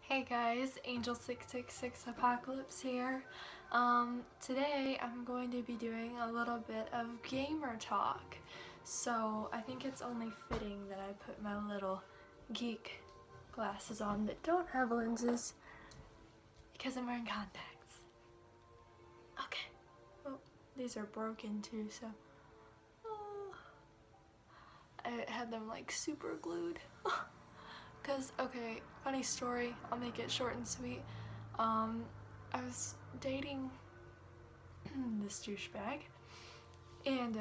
Hey guys, Angel666 Apocalypse here. Today I'm going to be doing a little bit of gamer talk. So I think it's only fitting that I put my little geek glasses on that don't have lenses because I'm wearing contacts. Okay. Oh, these are broken too, so I had them like super glued. Because, okay, funny story, I'll make it short and sweet. I was dating this douchebag, and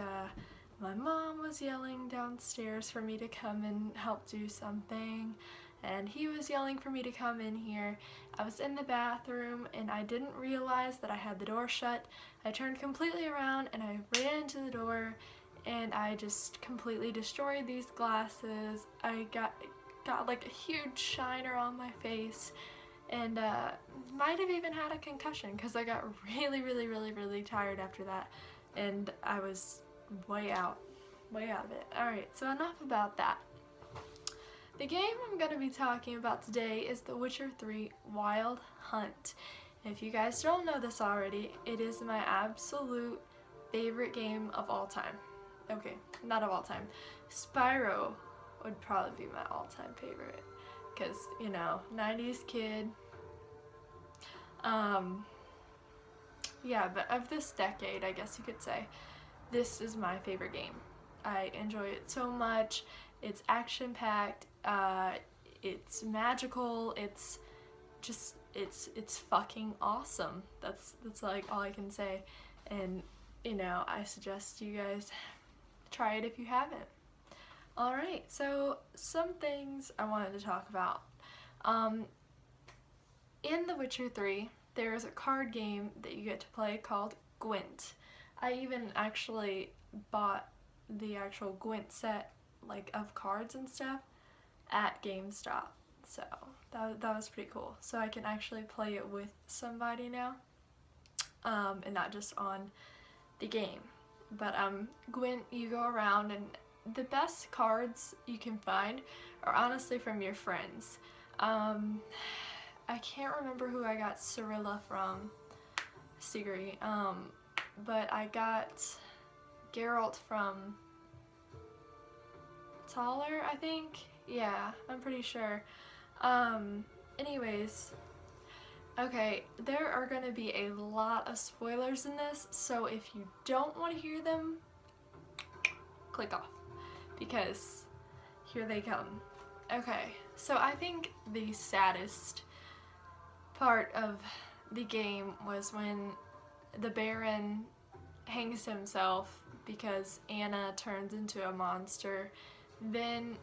my mom was yelling downstairs for me to come and help do something, and he was yelling for me to come in here. I was in the bathroom, and I didn't realize that I had the door shut. I turned completely around, and I ran into the door, and I just completely destroyed these glasses. I got like a huge shiner on my face, and might have even had a concussion because I got really tired after that, and I was way out of it. Alright, so enough about that. The game I'm going to be talking about today is The Witcher 3 Wild Hunt. And if you guys don't know this already, it is my absolute favorite game of all time. Okay, not of all time. Spyro would probably be my all-time favorite because, you know, 90s kid. Yeah, but of this decade, I guess you could say, this is my favorite game. I enjoy it so much. It's action-packed, it's magical, it's just, it's fucking awesome. That's like all I can say. And, you know, I suggest you guys try it if you haven't. Alright, so some things I wanted to talk about. In The Witcher 3, there is a card game that you get to play called Gwent. I even actually bought the actual Gwent set, like, of cards and stuff at GameStop. So, that was pretty cool. So I can actually play it with somebody now, and not just on the game. But, Gwent, you go around, and the best cards you can find are honestly from your friends. I can't remember who I got Cirie from, Cirie, but I got Geralt from Taller, I think? Yeah, I'm pretty sure. Anyways, okay, there are gonna be a lot of spoilers in this, so if you don't want to hear them, click off, because here they come. Okay, so I think the saddest part of the game was when the Baron hangs himself because Anna turns into a monster. Then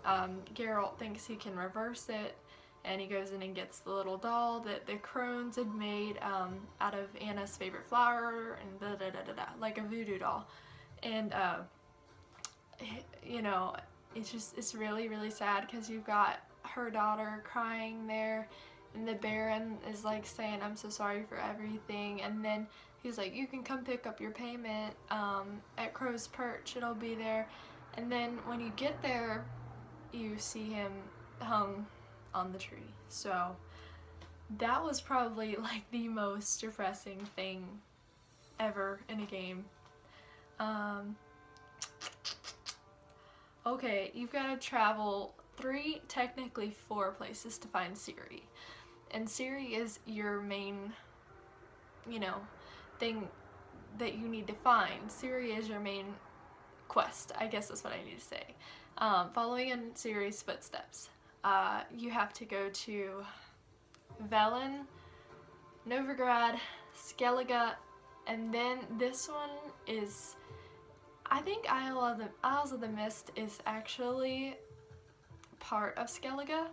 Geralt thinks he can reverse it, and he goes in and gets the little doll that the crones had made out of Anna's favorite flower, and like a voodoo doll. And you know, it's really sad because you've got her daughter crying there, and the Baron is like saying, "I'm so sorry for everything," and then he's like, "You can come pick up your payment at Crow's Perch, it'll be there." And then when you get there, you see him hung on the tree. So that was probably like the most depressing thing ever in a game. Okay, you've got to travel 3, technically 4 places to find Cirie. And Cirie is your main, you know, thing that you need to find. Cirie is your main quest, I guess that's what I need to say. Following in Cirie's footsteps, you have to go to Velen, Novigrad, Skellige, and then this one is, I think Isles of the Mist is actually part of Skellige,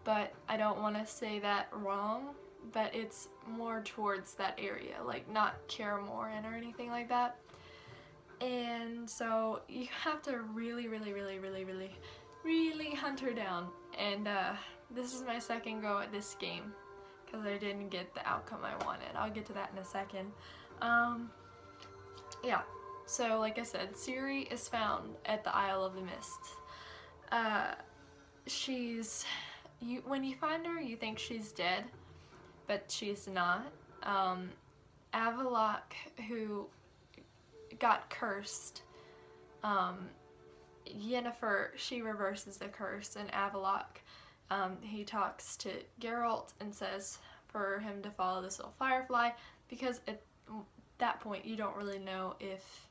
but I don't want to say that wrong, but it's more towards that area, like not Caremore or anything like that. And so you have to really hunt her down, and this is my second go at this game because I didn't get the outcome I wanted. I'll get to that in a second. Yeah, so like I said, Cirie is found at the Isle of the Mist. She's when you find her, you think she's dead, but she's not. Avalok, who got cursed, Yennefer, she reverses the curse, and Avalok, he talks to Geralt and says for him to follow this little firefly, because at that point you don't really know if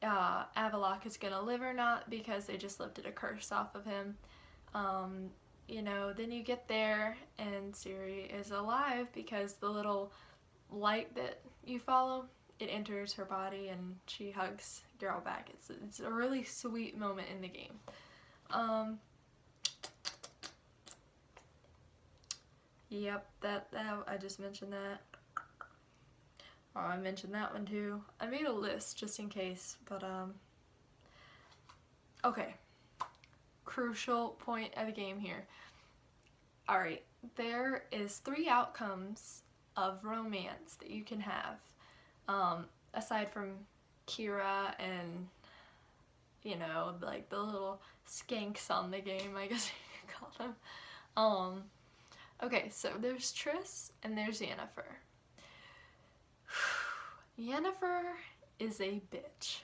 Avalok is gonna live or not, because they just lifted a curse off of him. You know, then you get there and Cirie is alive because the little light that you follow, it enters her body and she hugs Geralt back. It's a really sweet moment in the game. Yep, that I just mentioned that. Oh, I mentioned that one too. I made a list just in case, but okay. Crucial point of the game here. Alright, there is 3 outcomes of romance that you can have. Aside from Kyra and, you know, like the little skanks on the game, I guess you could call them. Okay, so there's Triss and there's Yennefer. Yennefer is a bitch.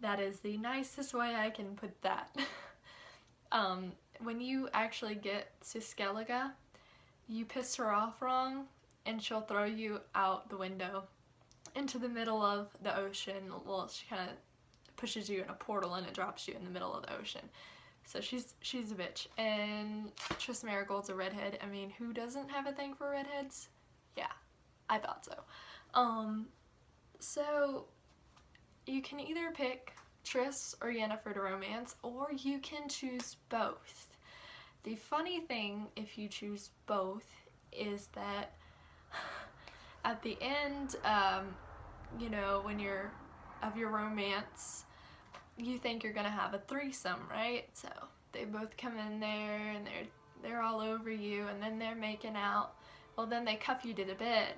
That is the nicest way I can put that. When you actually get to Skellige, you pissed her off wrong, and she'll throw you out the window into the middle of the ocean. Well, she kind of pushes you in a portal and it drops you in the middle of the ocean. So she's a bitch. And Triss Marigold's a redhead. I mean, who doesn't have a thing for redheads? Yeah, I thought so. So you can either pick Triss or Yennefer to romance, or you can choose both. The funny thing, if you choose both, is that at the end, you know, when you're of your romance, you think you're gonna have a threesome, right? So they both come in there and they're all over you, and then they're making out. Well, then they cuff you to the bed,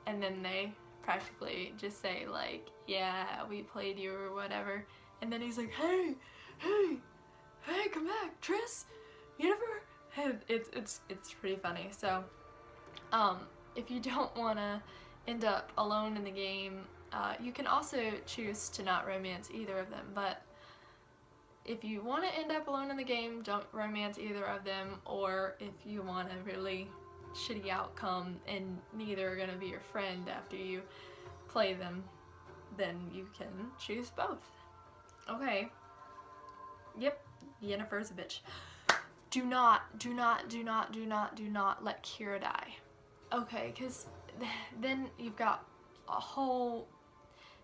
and then they practically just say like, yeah, we played you or whatever, and then he's like, hey, come back, Triss, Yennefer. And it's pretty funny. So if you don't want to end up alone in the game, you can also choose to not romance either of them, but if you want to end up alone in the game, don't romance either of them. Or if you want a really shitty outcome and neither are going to be your friend after you play them, then you can choose both. Okay. Yep, Yennefer's a bitch. Do not let Kyra die. Okay, because then you've got a whole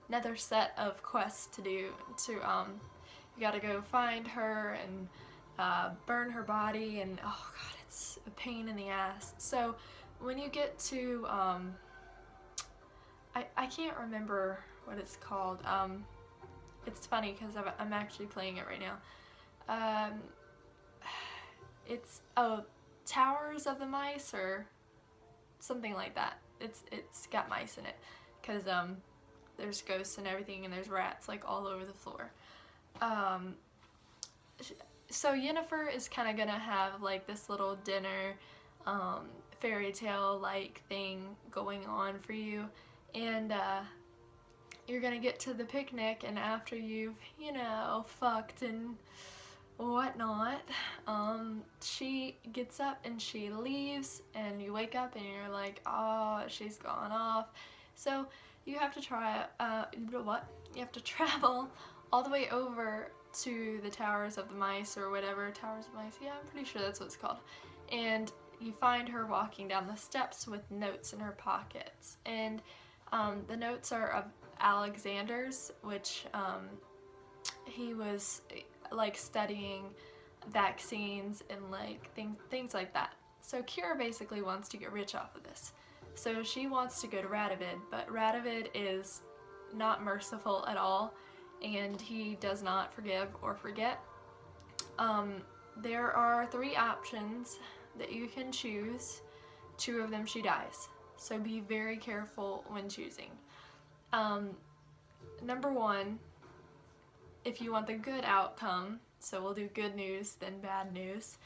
another set of quests to do. You gotta go find her and burn her body, and oh god, it's a pain in the ass. So when you get to I can't remember what it's called. It's funny because I'm actually playing it right now. It's Towers of the Mice or something like that. It's got mice in it because there's ghosts and everything, and there's rats like all over the floor. So Yennefer is kind of gonna have like this little dinner fairy tale like thing going on for you, and you're gonna get to the picnic, and after you've, you know, fucked and whatnot, she gets up and she leaves, and you wake up and you're like, oh, she's gone off. So you have to you have to travel all the way over to the Towers of the Mice, or whatever, Towers of Mice, yeah, I'm pretty sure that's what it's called, and you find her walking down the steps with notes in her pockets, and the notes are of Alexander's, which he was like studying vaccines and like things like that. So Kyra basically wants to get rich off of this. So she wants to go to Radovid, but Radovid is not merciful at all, and he does not forgive or forget. There are 3 options that you can choose. 2 of them she dies. So be very careful when choosing. Number 1, if you want the good outcome, So we'll do good news, then bad news.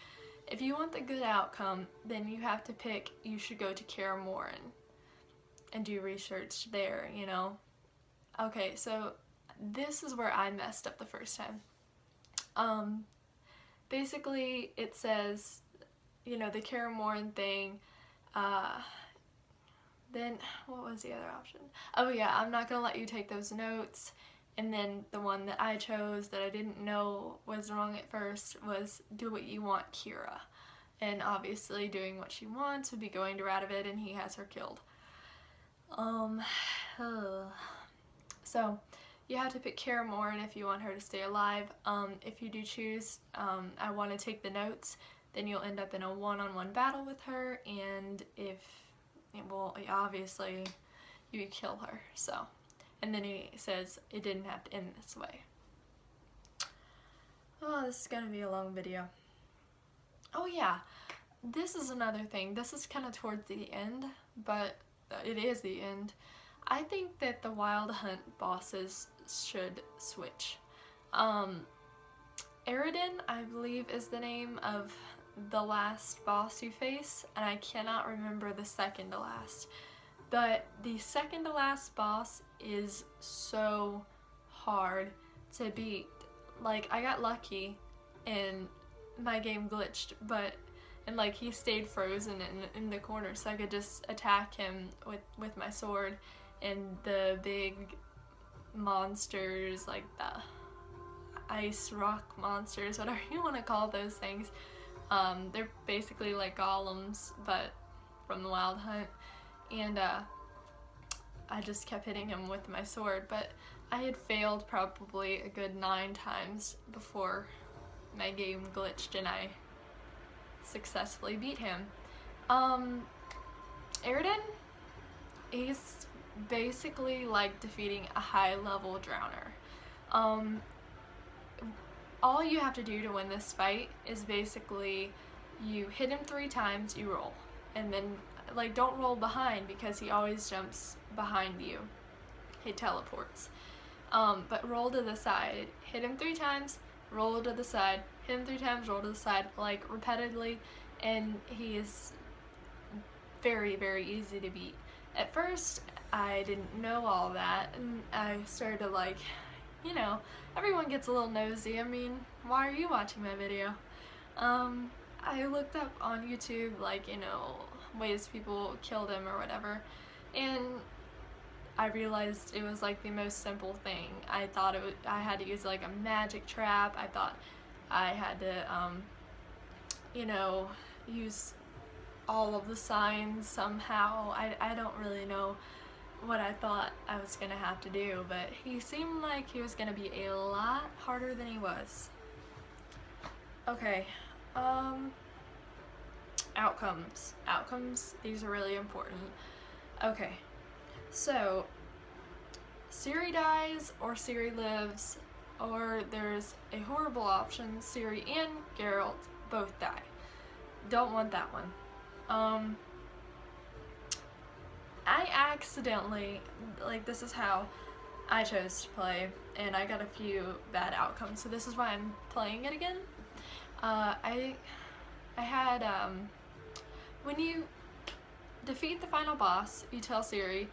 If you want the good outcome, then you have to pick, you should go to Caremore and do research there, you know? Okay, so this is where I messed up the first time. Basically, it says, you know, the Caremore thing, then, what was the other option? Oh yeah, I'm not gonna let you take those notes. And then the one that I chose that I didn't know was wrong at first was do what you want, Kyra. And obviously doing what she wants would be going to Radovid, and he has her killed. So you have to pick Caremore if you want her to stay alive. If you do choose, I want to take the notes, then you'll end up in a one-on-one battle with her, and if, well, obviously you kill her, so. And then he says it didn't have to end this way. Oh, this is gonna be a long video. Oh yeah, this is another thing. This is kind of towards the end, but it is the end. I think that the Wild Hunt bosses should switch. Eridan, I believe, is the name of the last boss you face, and I cannot remember the second to last. But the second to last boss is so hard to beat. Like, I got lucky and my game glitched, and like he stayed frozen in the corner, so I could just attack him with my sword, and the big monsters, like the ice rock monsters, whatever you want to call those things, they're basically like golems, but from the Wild Hunt. And I just kept hitting him with my sword, but I had failed probably a good 9 times before my game glitched and I successfully beat him. Eridan, he's basically like defeating a high-level drowner. All you have to do to win this fight is basically you hit him 3 times, you roll, and then like don't roll behind because he always jumps behind you. He teleports. But roll to the side. Hit him 3 times, roll to the side, hit him 3 times, roll to the side, like repeatedly, and he is very, very easy to beat. At first, I didn't know all that, and I started to like, you know, everyone gets a little nosy. I mean, why are you watching my video? I looked up on YouTube, like, you know, ways people killed him or whatever, and I realized it was like the most simple thing. I thought I had to use like a magic trap. I thought I had to, you know, use all of the signs somehow. I don't really know what I thought I was gonna have to do, but he seemed like he was gonna be a lot harder than he was. Okay, outcomes, these are really important. Okay, so Cirie dies or Cirie lives, or there's a horrible option, Cirie and Geralt both die. Don't want that one. I accidentally, like, this is how I chose to play, and I got a few bad outcomes, so this is why I'm playing it again. I had, when you defeat the final boss, you tell Cirie,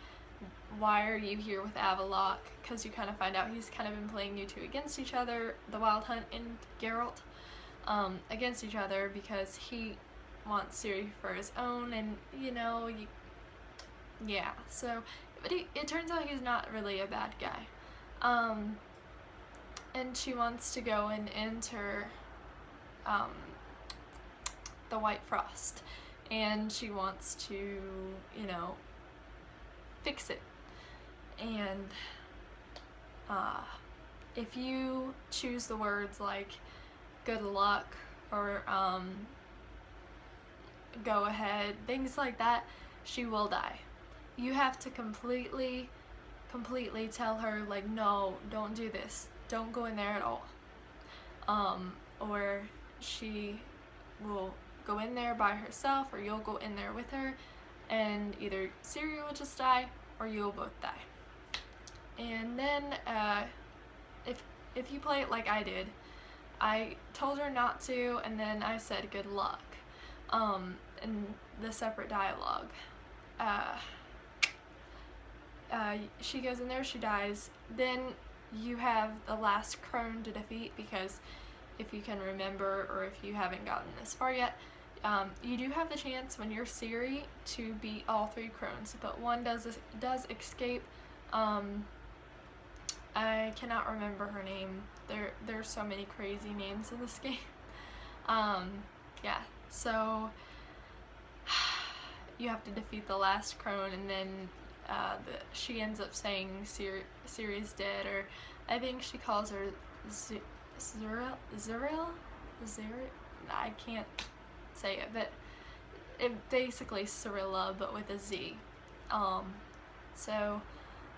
why are you here with Avallac'h? Because you kind of find out he's kind of been playing you two against each other, the Wild Hunt and Geralt, against each other because he wants Cirie for his own, and, you know, yeah, so, but it turns out he's not really a bad guy. And she wants to go and enter, the White Frost, and she wants to, you know, fix it. And if you choose the words like good luck or go ahead, things like that, she will die. You have to completely tell her, like, no, don't do this, don't go in there at all, or she will go in there by herself, or you'll go in there with her, and either Cirie will just die or you'll both die. And then if you play it like I did, I told her not to, and then I said good luck. In the separate dialogue. She goes in there, she dies. Then you have the last crone to defeat, because if you can remember, or if you haven't gotten this far yet, you do have the chance when you're Cirie to beat all 3 crones, but one does escape. I cannot remember her name. There's so many crazy names in this game. Yeah, so you have to defeat the last crone, and then she ends up saying Cirie's dead, or I think she calls her Zuriel? I can't say it, but it basically Cirilla, but with a Z. So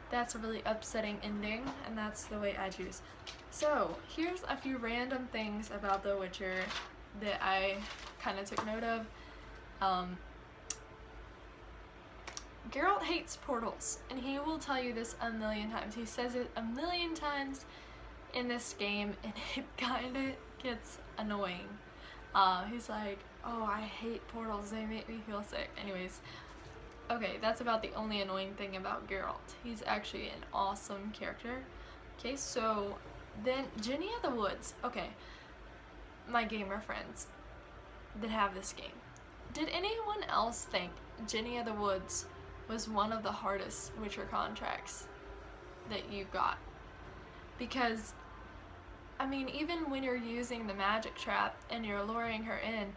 that's a really upsetting ending, and that's the way I choose. So here's a few random things about The Witcher that I kind of took note of. Geralt hates portals, and he will tell you this a million times. He says it a million times in this game, and it kind of gets annoying. He's like, oh, I hate portals, they make me feel sick. Anyways, okay, that's about the only annoying thing about Geralt. He's actually an awesome character. Okay, so then Jenny of the Woods. Okay, my gamer friends that have this game. Did anyone else think Jenny of the Woods was one of the hardest Witcher contracts that you got? Because, I mean, even when you're using the magic trap and you're luring her in,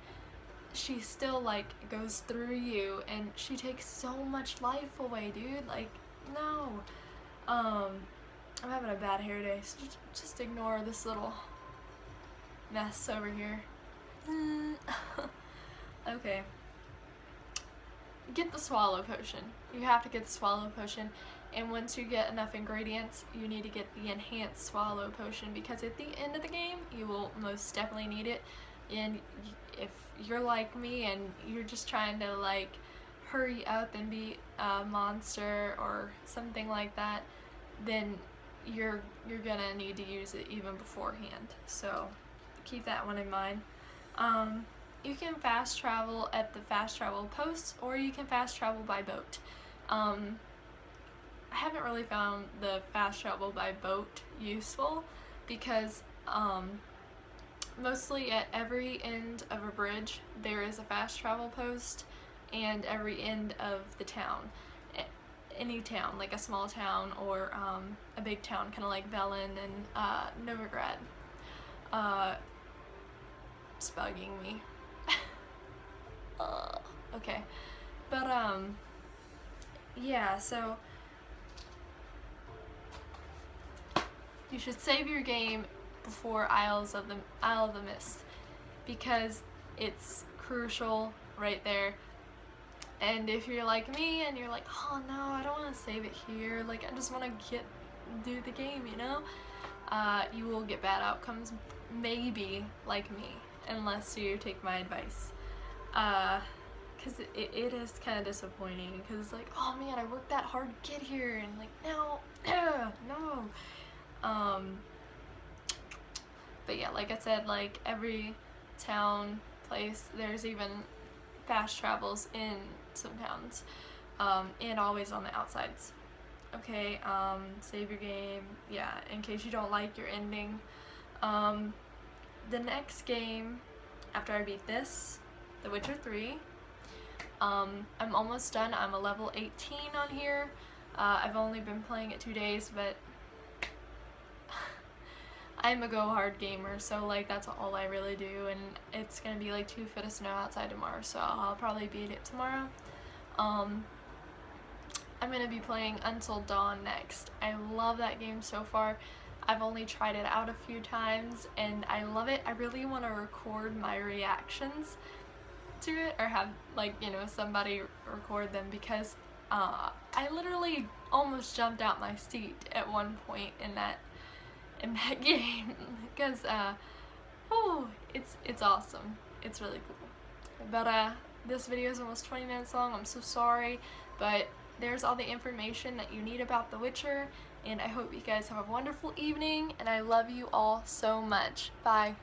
she still, like, goes through you, and she takes so much life away, dude. Like, no. I'm having a bad hair day, so just ignore this little mess over here. Okay. Get the swallow potion. You have to get the swallow potion, and once you get enough ingredients, you need to get the enhanced swallow potion, because at the end of the game, you will most definitely need it. And if you're like me and you're just trying to, like, hurry up and beat a monster or something like that, then you're gonna need to use it even beforehand. So keep that one in mind. You can fast travel at the fast travel posts, or you can fast travel by boat. I haven't really found the fast travel by boat useful, because mostly at every end of a bridge there is a fast travel post, and every end of the town. Any town, like a small town or a big town, kind of like Velen and Novigrad. It's bugging me. Okay, but yeah, so you should save your game before Isle of the Mist, because it's crucial right there. And if you're like me and you're like, oh no, I don't want to save it here, like I just want to do the game, you know, you will get bad outcomes, maybe, like me, unless you take my advice. Because it is kind of disappointing, because it's like, oh man, I worked that hard to get here, and like, no, no. But yeah, like I said, like every town, place, there's even fast travels in some towns, and always on the outsides. Okay, save your game, yeah, in case you don't like your ending. The next game, after I beat this, The Witcher 3, I'm almost done. I'm a level 18 on here. I've only been playing it 2 days, but I'm a go hard gamer, so like that's all I really do, and it's gonna be like 2 foot of snow outside tomorrow, so I'll probably beat it tomorrow. I'm gonna be playing Until Dawn next. I love that game so far. I've only tried it out a few times, and I love it. I really want to record my reactions to it, or have, like, you know, somebody record them, because I literally almost jumped out my seat at one point in that game, because oh, it's awesome. It's really cool. But this video is almost 20 minutes long. I'm so sorry, but there's all the information that you need about The Witcher, and I hope you guys have a wonderful evening, and I love you all so much. Bye.